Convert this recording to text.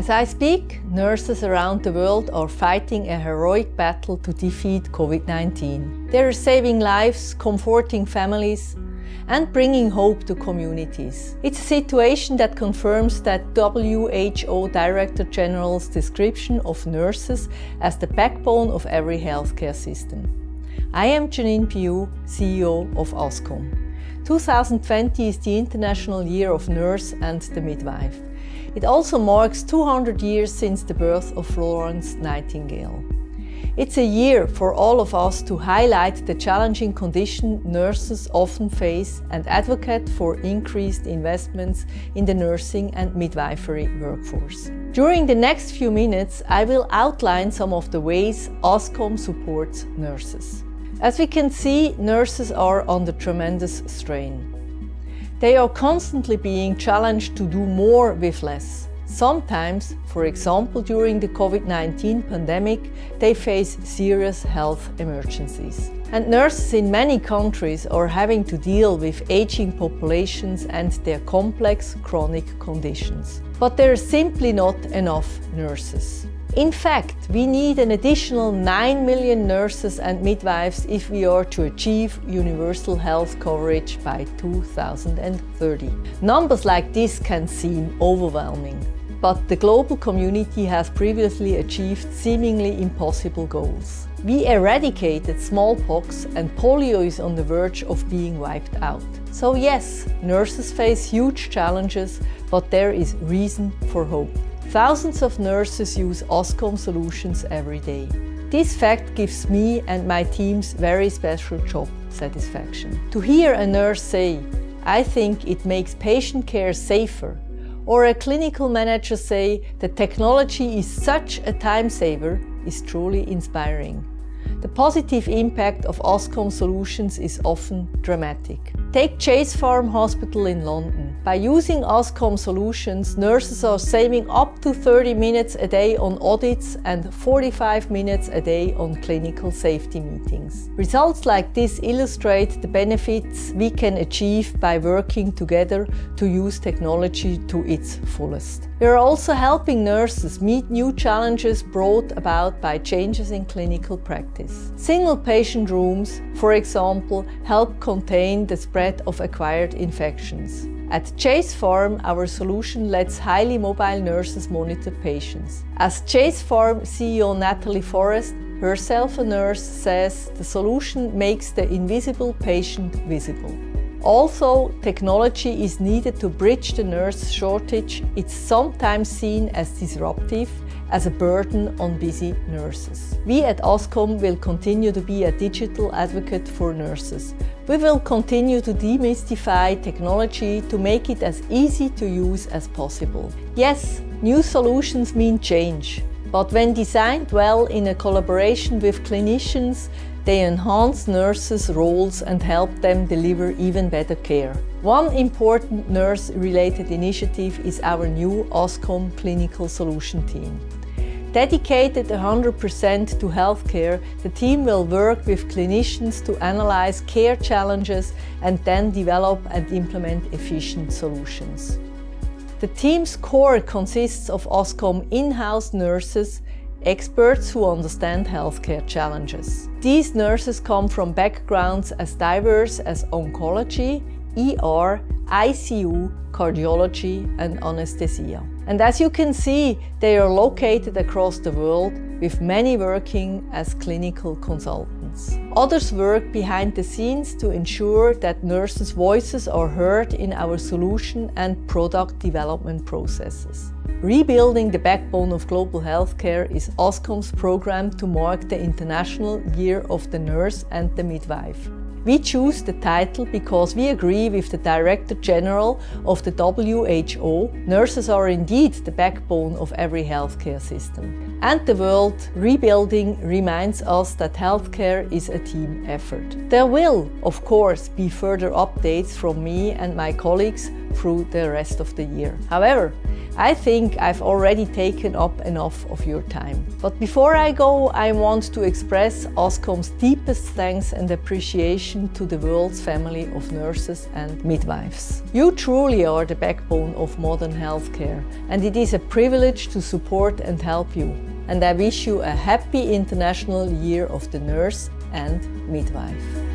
As I speak, nurses around the world are fighting a heroic battle to defeat COVID-19. They are saving lives, comforting families, and bringing hope to communities. It's a situation that confirms that WHO Director General's description of nurses as the backbone of every healthcare system. I am Janine Piu, CEO of Ascom. 2020 is the International Year of Nurse and the Midwife. It also marks 200 years since the birth of Florence Nightingale. It's a year for all of us to highlight the challenging condition nurses often face and advocate for increased investments in the nursing and midwifery workforce. During the next few minutes, I will outline some of the ways Ascom supports nurses. As we can see, nurses are under tremendous strain. They are constantly being challenged to do more with less. Sometimes, for example during the COVID-19 pandemic, they face serious health emergencies. And nurses in many countries are having to deal with aging populations and their complex chronic conditions. But there are simply not enough nurses. In fact, we need an additional 9 million nurses and midwives if we are to achieve universal health coverage by 2030. Numbers like this can seem overwhelming, but the global community has previously achieved seemingly impossible goals. We eradicated smallpox and polio is on the verge of being wiped out. So yes, nurses face huge challenges, but there is reason for hope. Thousands of nurses use Ascom solutions every day. This fact gives me and my teams very special job satisfaction. To hear a nurse say, "I think it makes patient care safer," or a clinical manager say, "the technology is such a time saver," is truly inspiring. The positive impact of Ascom solutions is often dramatic. Take Chase Farm Hospital in London. By using Ascom solutions, nurses are saving up to 30 minutes a day on audits and 45 minutes a day on clinical safety meetings. Results like this illustrate the benefits we can achieve by working together to use technology to its fullest. We are also helping nurses meet new challenges brought about by changes in clinical practice. Single patient rooms, for example, help contain the spread of acquired infections. At Chase Farm, our solution lets highly mobile nurses monitor patients. As Chase Farm CEO Natalie Forrest, herself a nurse, says, the solution makes the invisible patient visible. Although technology is needed to bridge the nurse shortage, it's sometimes seen as disruptive, as a burden on busy nurses. We at Ascom will continue to be a digital advocate for nurses. We will continue to demystify technology to make it as easy to use as possible. Yes, new solutions mean change, but when designed well in a collaboration with clinicians, they enhance nurses' roles and help them deliver even better care. One important nurse-related initiative is our new Ascom Clinical Solution Team. Dedicated 100% to healthcare, the team will work with clinicians to analyze care challenges and then develop and implement efficient solutions. The team's core consists of Ascom in-house nurses, experts who understand healthcare challenges. These nurses come from backgrounds as diverse as oncology, ER, ICU, cardiology and anesthesia. And as you can see, they are located across the world, with many working as clinical consultants. Others work behind the scenes to ensure that nurses' voices are heard in our solution and product development processes. Rebuilding the backbone of global healthcare is Ascom's program to mark the International Year of the Nurse and the Midwife. We choose the title because we agree with the Director General of the WHO. Nurses are indeed the backbone of every healthcare system. And the world rebuilding reminds us that healthcare is a team effort. There will, of course, be further updates from me and my colleagues through the rest of the year. However, I think I've already taken up enough of your time. But before I go, I want to express Ascom's deepest thanks and appreciation to the world's family of nurses and midwives. You truly are the backbone of modern healthcare, and it is a privilege to support and help you. And I wish you a happy International Year of the Nurse and Midwife.